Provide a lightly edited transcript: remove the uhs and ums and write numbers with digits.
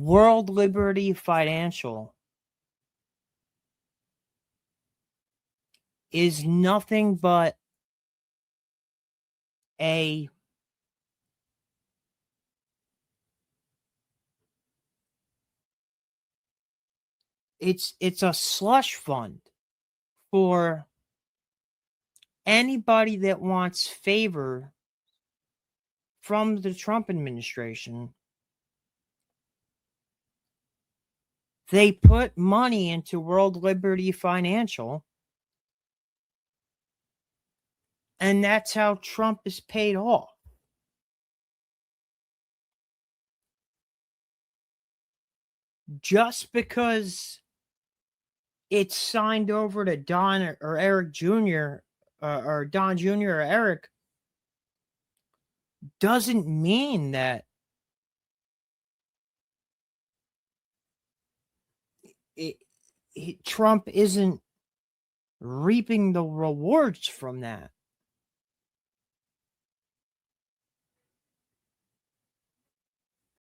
World Liberty Financial is nothing but it's a slush fund for anybody that wants favor from the Trump administration. They put money into World Liberty Financial, and that's how Trump is paid off. Just because it's signed over to Don or Eric Jr. Or Don Jr. or Eric doesn't mean that Trump isn't reaping the rewards from that.